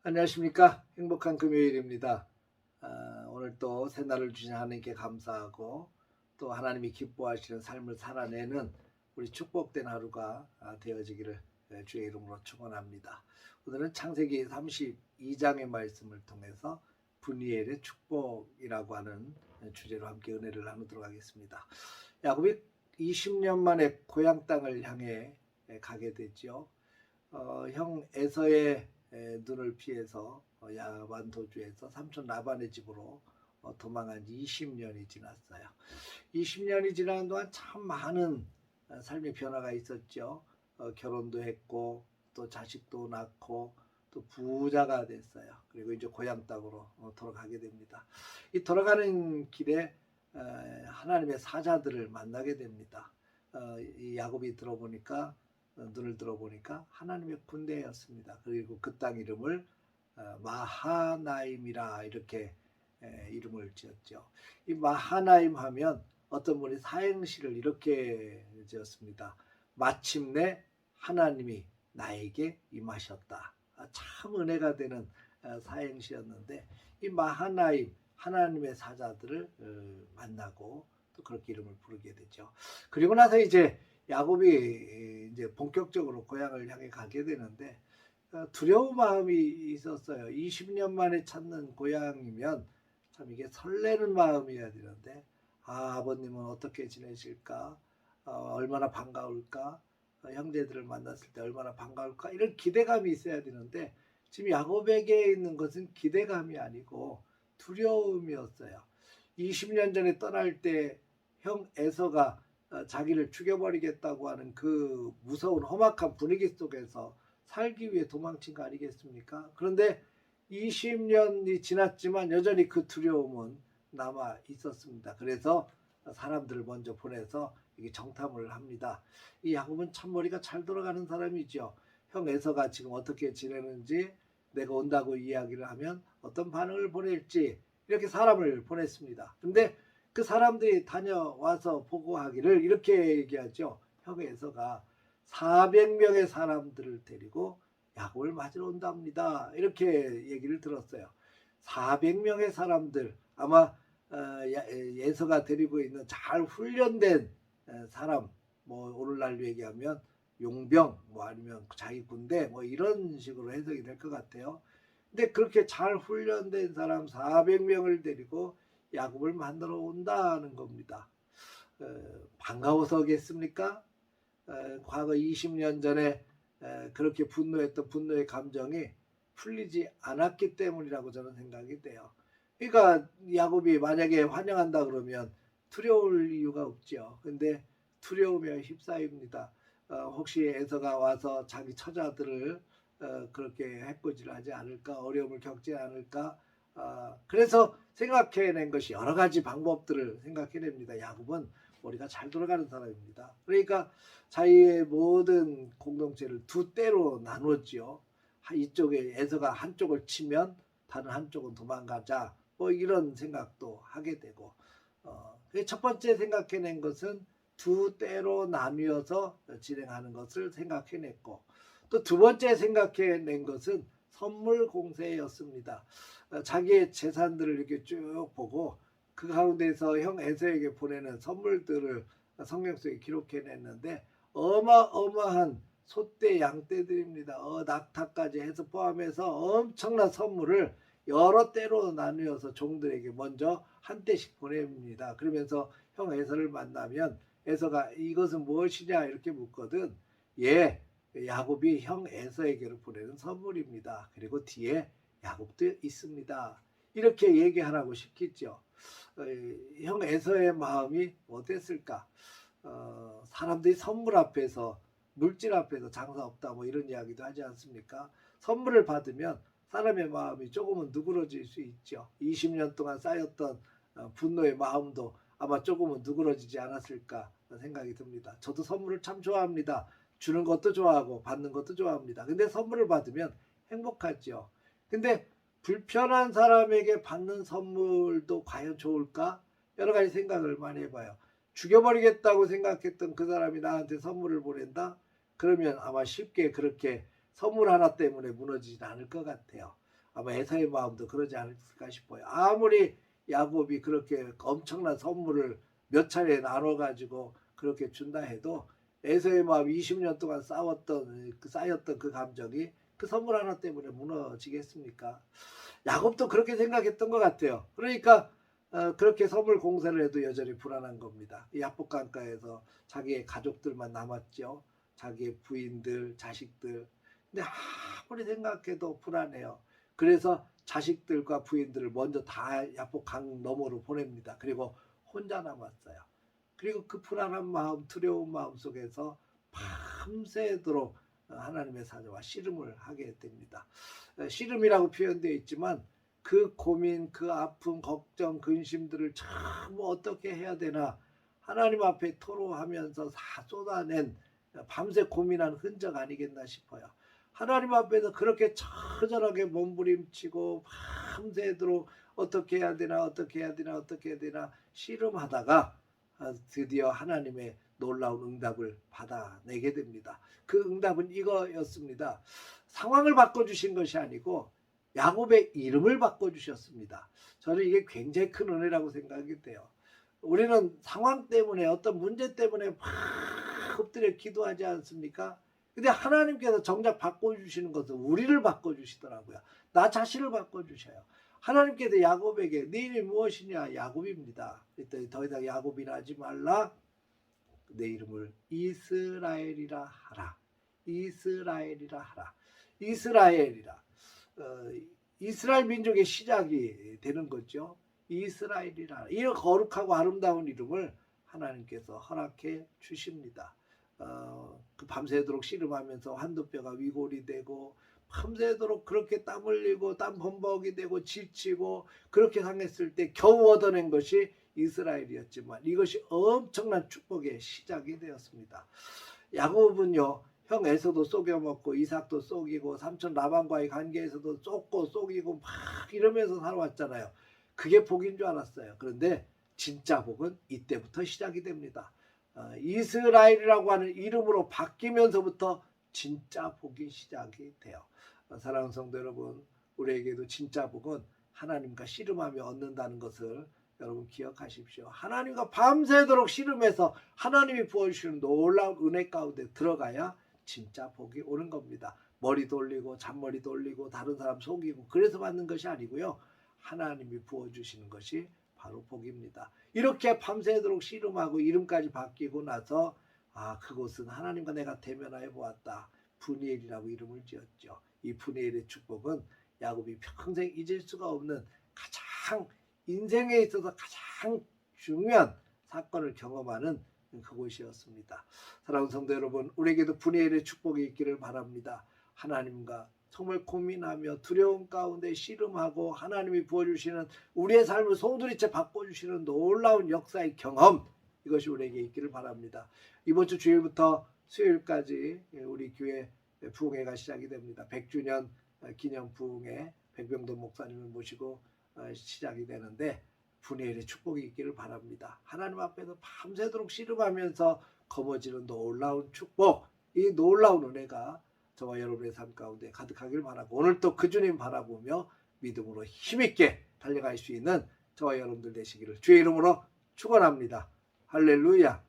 안녕하십니까. 행복한 금요일입니다. 오늘 또 새날을 주신 하나님께 감사하고 또 하나님이 기뻐하시는 삶을 살아내는 우리 축복된 하루가 되어지기를 주의 이름으로 축원합니다. 오늘은 창세기 32장의 말씀을 통해서 분이엘의 축복이라고 하는 주제로 함께 은혜를 나누도록 하겠습니다. 야곱이 20년 만에 고향 땅을 향해 가게 되죠. 형 에서의 눈을 피해서 야반 도주에서 삼촌 라반의 집으로 도망한 지 20년이 지났어요. 20년이 지나는 동안 참 많은 삶의 변화가 있었죠. 결혼도 했고 또 자식도 낳고 또 부자가 됐어요. 그리고 이제 고향 땅으로 돌아가게 됩니다. 이 돌아가는 길에 하나님의 사자들을 만나게 됩니다. 이 야곱이 눈을 들어보니까 하나님의 군대였습니다. 그리고 그 땅 이름을 마하나임이라 이렇게 이름을 지었죠. 이 마하나임 하면 어떤 분이 사행시를 이렇게 지었습니다. 마침내 하나님이 나에게 임하셨다. 참 은혜가 되는 사행시였는데 이 마하나임 하나님의 사자들을 만나고 또 그렇게 이름을 부르게 되죠. 그리고 나서 이제 야곱이 이제 본격적으로 고향을 향해 가게 되는데 두려운 마음이 있었어요. 20년 만에 찾는 고향이면 참 이게 설레는 마음이어야 되는데 아버님은 어떻게 지내실까? 얼마나 반가울까? 형제들을 만났을 때 얼마나 반가울까? 이런 기대감이 있어야 되는데 지금 야곱에게 있는 것은 기대감이 아니고 두려움이었어요. 20년 전에 떠날 때 형 에서가 자기를 죽여버리겠다고 하는 그 무서운 험악한 분위기 속에서 살기 위해 도망친 거 아니겠습니까? 그런데 20년이 지났지만 여전히 그 두려움은 남아 있었습니다. 그래서 사람들을 먼저 보내서 이게 정탐을 합니다. 이 야곱은 참머리가 잘 돌아가는 사람이죠. 형 에서가 지금 어떻게 지내는지 내가 온다고 이야기를 하면 어떤 반응을 보낼지 이렇게 사람을 보냈습니다. 근데 그 사람들이 다녀와서 보고하기를 이렇게 얘기하죠. 형 에서가 400명의 사람들을 데리고 야곱을 맞으러 온답니다. 이렇게 얘기를 들었어요. 400명의 사람들, 아마 예서가 데리고 있는 잘 훈련된 사람, 뭐 오늘날로 얘기하면 용병, 뭐 아니면 자기 군대, 뭐 이런 식으로 해석이 될 것 같아요. 근데 그렇게 잘 훈련된 사람 400명을 데리고 야곱을 만나러 온다는 겁니다. 반가워서겠습니까? 과거 20년 전에 그렇게 분노했던 분노의 감정이 풀리지 않았기 때문이라고 저는 생각이 돼요. 그러니까 야곱이 만약에 환영한다 그러면 두려울 이유가 없죠. 근데 두려움에 휩싸입니다. 혹시 에서가 와서 자기 처자들을 그렇게 해코지하지 않을까, 어려움을 겪지 않을까. 그래서 생각해낸 것이 여러 가지 방법들을 생각해냅니다. 야곱은 머리가 잘 돌아가는 사람입니다. 그러니까 자기의 모든 공동체를 두 때로 나누었지요. 이쪽에 에서가 한쪽을 치면 다른 한쪽은 도망가자. 뭐 이런 생각도 하게 되고 첫 번째 생각해낸 것은 두 때로 나뉘어서 진행하는 것을 생각해냈고 또 두 번째 생각해낸 것은 선물 공세였습니다. 자기의 재산들을 이렇게 쭉 보고 그 가운데서 형 에서에게 보내는 선물들을 성경 속에 기록해냈는데 어마어마한 소떼 양떼들입니다. 낙타까지 해서 포함해서 엄청난 선물을 여러 때로 나누어서 종들에게 먼저 한 떼씩 보냅니다. 그러면서 형 에서를 만나면 에서가 이것은 무엇이냐 이렇게 묻거든. 예, 야곱이 형 에서에게로 보내는 선물입니다. 그리고 뒤에 야곱도 있습니다. 이렇게 얘기하라고 시켰죠. 형 에서의 마음이 어땠을까? 사람들이 선물 앞에서 물질 앞에서 장사 없다 뭐 이런 이야기도 하지 않습니까? 선물을 받으면 사람의 마음이 조금은 누그러질 수 있죠. 20년 동안 쌓였던 분노의 마음도 아마 조금은 누그러지지 않았을까 생각이 듭니다. 저도 선물을 참 좋아합니다. 주는 것도 좋아하고 받는 것도 좋아합니다. 근데 선물을 받으면 행복하죠. 근데 불편한 사람에게 받는 선물도 과연 좋을까? 여러 가지 생각을 많이 해봐요. 죽여버리겠다고 생각했던 그 사람이 나한테 선물을 보낸다? 그러면 아마 쉽게 그렇게 선물 하나 때문에 무너지진 않을 것 같아요. 아마 에사의 마음도 그러지 않을까 싶어요. 아무리 야곱이 그렇게 엄청난 선물을 몇 차례 나눠가지고 그렇게 준다 해도 에서의 마음 20년 동안 쌓였던 그 감정이 그 선물 하나 때문에 무너지겠습니까? 야곱도 그렇게 생각했던 것 같아요. 그러니까 그렇게 선물 공세를 해도 여전히 불안한 겁니다. 이 야복 강가에서 자기의 가족들만 남았죠. 자기의 부인들, 자식들. 근데 아무리 생각해도 불안해요. 그래서 자식들과 부인들을 먼저 다 야복 강 너머로 보냅니다. 그리고 혼자 남았어요. 그리고 그 불안한 마음, 두려운 마음 속에서 밤새도록 하나님의 사자와 씨름을 하게 됩니다. 씨름이라고 표현되어 있지만 그 고민, 그 아픔, 걱정, 근심들을 참 어떻게 해야 되나 하나님 앞에 토로하면서 다 쏟아낸 밤새 고민한 흔적 아니겠나 싶어요. 하나님 앞에서 그렇게 처절하게 몸부림치고 밤새도록 어떻게 해야 되나 씨름하다가 드디어 하나님의 놀라운 응답을 받아내게 됩니다. 그 응답은 이거였습니다. 상황을 바꿔주신 것이 아니고 야곱의 이름을 바꿔주셨습니다. 저는 이게 굉장히 큰 은혜라고 생각이 돼요. 우리는 상황 때문에 어떤 문제 때문에 막 엎드려 기도하지 않습니까? 근데 하나님께서 정작 바꿔주시는 것은 우리를 바꿔주시더라고요. 나 자신을 바꿔주셔요. 하나님께서 야곱에게 네 이름이 무엇이냐? 야곱입니다. 더 이상 야곱이라 하지 말라. 내 이름을 이스라엘이라 하라. 이스라엘이라 하라. 이스라엘이라. 이스라엘 민족의 시작이 되는 거죠. 이스라엘이라. 이런 거룩하고 아름다운 이름을 하나님께서 허락해 주십니다. 그 밤새도록 씨름하면서 한두 뼈가 위골이 되고 밤새도록 그렇게 땀 흘리고 땀 범벅이 되고 지치고 그렇게 상했을 때 겨우 얻어낸 것이 이스라엘이었지만 이것이 엄청난 축복의 시작이 되었습니다. 야곱은요, 형 에서도 속여먹고 이삭도 속이고 삼촌 라반과의 관계에서도 쏟고 속이고 막 이러면서 살아왔잖아요. 그게 복인 줄 알았어요. 그런데 진짜 복은 이때부터 시작이 됩니다. 이스라엘이라고 하는 이름으로 바뀌면서부터 진짜 복이 시작이 돼요. 사랑하는 성도 여러분, 우리에게도 진짜 복은 하나님과 씨름하며 얻는다는 것을 여러분 기억하십시오. 하나님과 밤새도록 씨름해서 하나님이 부어주시는 놀라운 은혜 가운데 들어가야 진짜 복이 오는 겁니다. 머리 돌리고 잔머리 돌리고 다른 사람 속이고 그래서 받는 것이 아니고요. 하나님이 부어주시는 것이 바로 복입니다. 이렇게 밤새도록 씨름하고 이름까지 바뀌고 나서 그곳은 하나님과 내가 대면하여 보았다. 브니엘이라고 이름을 지었죠. 이 브니엘의 축복은 야곱이 평생 잊을 수가 없는 가장 인생에 있어서 가장 중요한 사건을 경험하는 그곳이었습니다. 사랑하는 성도 여러분, 우리에게도 브니엘의 축복이 있기를 바랍니다. 하나님과 정말 고민하며 두려움 가운데 씨름하고 하나님이 부어주시는 우리의 삶을 송두리째 바꿔주시는 놀라운 역사의 경험, 이것이 우리에게 있기를 바랍니다. 이번 주 주일부터 수요일까지 우리 교회 부흥회가 시작이 됩니다. 100주년 기념 부흥회 백병돈 목사님을 모시고 시작이 되는데 브니엘의 축복이 있기를 바랍니다. 하나님 앞에서 밤새도록 씨름하면서 거머쥐는 놀라운 축복, 이 놀라운 은혜가 저와 여러분의 삶 가운데 가득하길 바라고 오늘 또 그 주님 바라보며 믿음으로 힘있게 달려갈 수 있는 저와 여러분들 되시기를 주의 이름으로 축원합니다. 할렐루야.